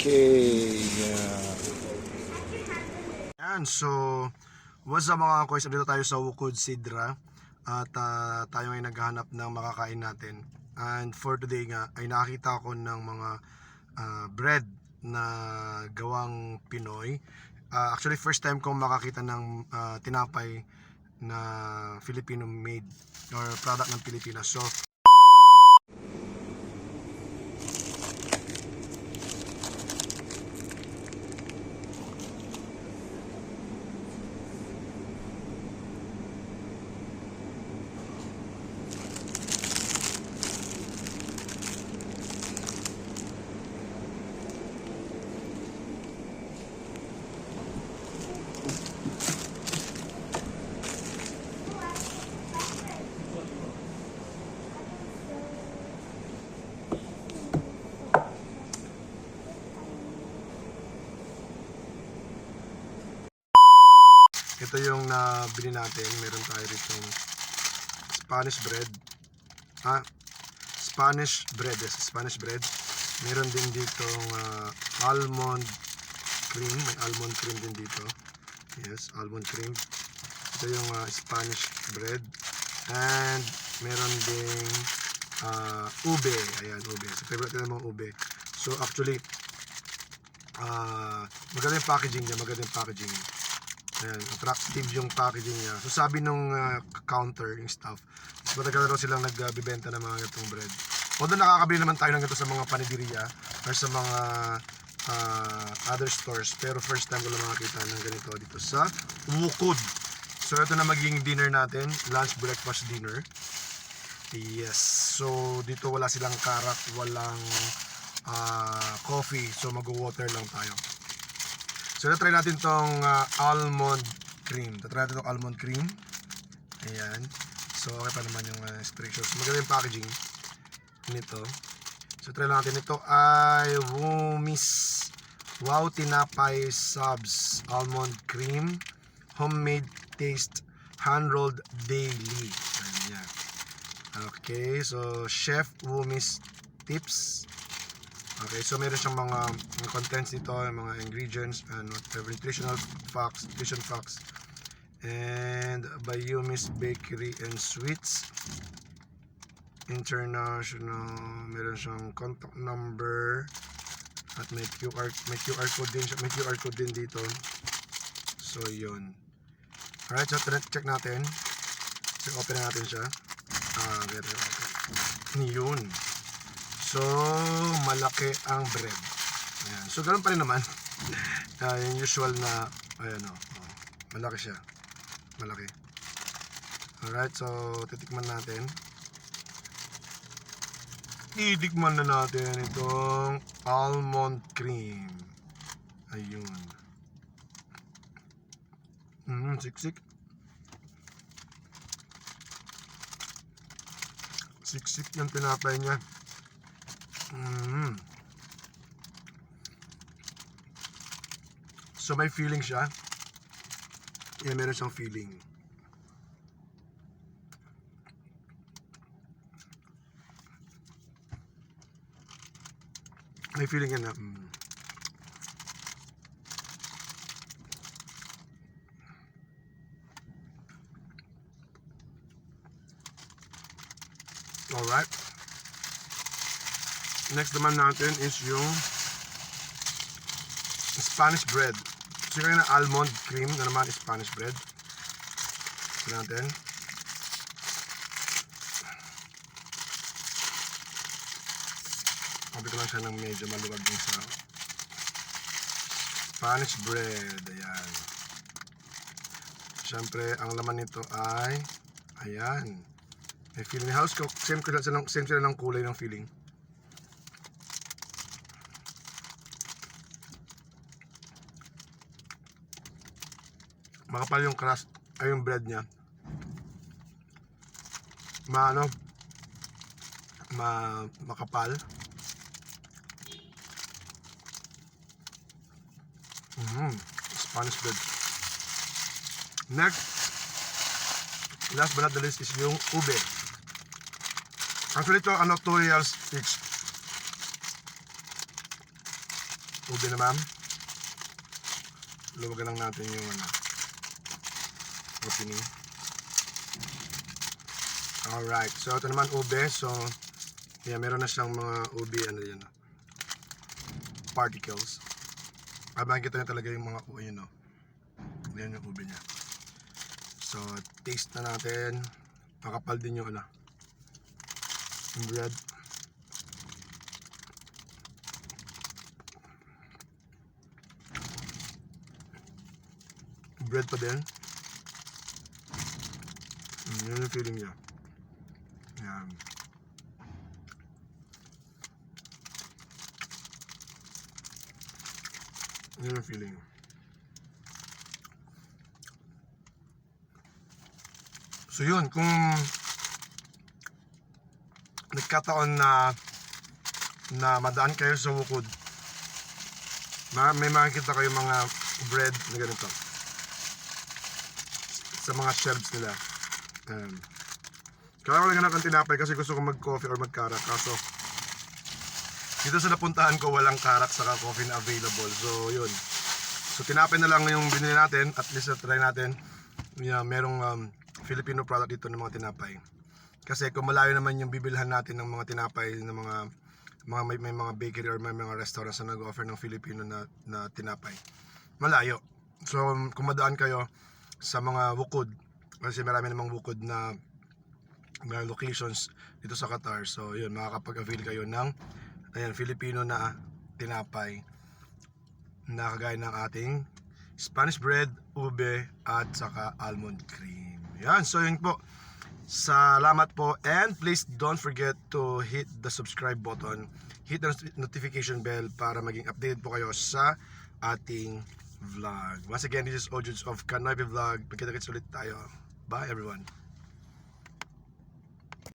Okay. Yan, so what's up mga koys, dito tayo sa Wukod Sidra at tayo ay naghahanap ng makakain natin. And for today nga ay nakakita ko ng mga bread na gawang Pinoy. Actually first time kong makakita ng tinapay na Filipino made or product ng Pilipinas. So ito yung nabili natin. Meron tayo rito Spanish bread. Spanish bread. Meron din ditong almond cream. May almond cream din dito. Yes, almond cream. Ito yung Spanish bread. And meron ding ube. Ayan, ube. So, favorite nila mga ube. So, actually, maganda yung packaging niya. Ayan, attractive yung packaging niya. So sabi nung counter, yung staff, matagal na raw silang nagbibenta ng mga gatong bread. Although nakakabili naman tayo ng gato sa mga panidiriya or sa mga other stores, pero first time ko lang makakita ng ganito dito sa Wukod. So ito na magiging dinner natin, lunch, breakfast, dinner. Yes, so dito wala silang karak, walang coffee, so mag-water lang tayo. So, try natin tong almond cream. Try natin tong almond cream. Ayan. So, okay pa naman yung instructions. Maganda yung packaging nito. So, try natin. Ito ay Wumis Wow Tinapay Subs Almond Cream Homemade Taste Hand-Rolled Daily. Ayan. Okay. So, Chef Wumis Tips. Okay, so meron siyang mga contents dito, mga ingredients and whatever, nutrition facts, and by Yumi's Bakery and Sweets International. Meron siyang contact number at may QR code din siya, may QR code din dito. So yun. Alright, so check natin. So open na natin siya. Yun. So, malaki ang bread. Ayan. So, ganun pa rin naman. Yung usual na, ayan o. Malaki siya. Malaki. Alright, so, titikman natin. Titikman na natin itong almond cream. Ayun. Siksik. Siksik yung tinapay niya. So may feeling siya. Yeah, meron siyang feeling. May feeling yan na alright. Next naman natin is yung Spanish bread. So yung almond cream na naman is Spanish bread. So natin. Sabi ko lang siya ng medyo maluwag din sa Spanish bread. Ayan. Siyempre, ang laman nito ay ayan. May feeling house ko. Same sila ng kulay ng feeling. Makapal yung crust ay yung bread niya. Makapal. Spanish bread. Next, last but not the least is yung ube. Actually ito tutorial sticks. ube naman. Luwagan lang natin yung opening. Alright, so ito naman ube. So, yeah, meron na siyang mga ube, particles. Makikita nyo talaga yung mga ube, yan yung ube niya. So, taste na natin. Makapal din yung yung bread. Bread pa din. Yun yung feeling niya. Yan. Yun yung feeling. So yun, kung nagkataon na madaan kayo sa Wukod, may makikita kayo mga bread na ganito sa mga shelves nila. Kaya ko lang ng tinapay kasi gusto ko mag-coffee or mag-karak. Kaso dito sa napuntahan ko walang karak saka coffee na available. So yun. So tinapay na lang yung binili natin. At least try natin. Yeah, merong Filipino product dito ng mga tinapay. Kasi kung malayo naman yung bibilhan natin ng mga tinapay ng may mga bakery or may mga restaurants na nag-offer ng Filipino na tinapay. Malayo. So kung madaan kayo sa mga Wukod, kasi marami namang Wukod na mga locations dito sa Qatar. So yun, makakapag-avail kayo ng Filipino na tinapay na kagaya ng ating Spanish bread, ube at saka almond cream. Yan, so yun po. Salamat po, and please don't forget to hit the subscribe button, hit the notification bell para maging updated po kayo sa ating vlog. Once again, this is Ojuds of Kanoype Vlog. Pagkita-kits ulit tayo. Bye everyone.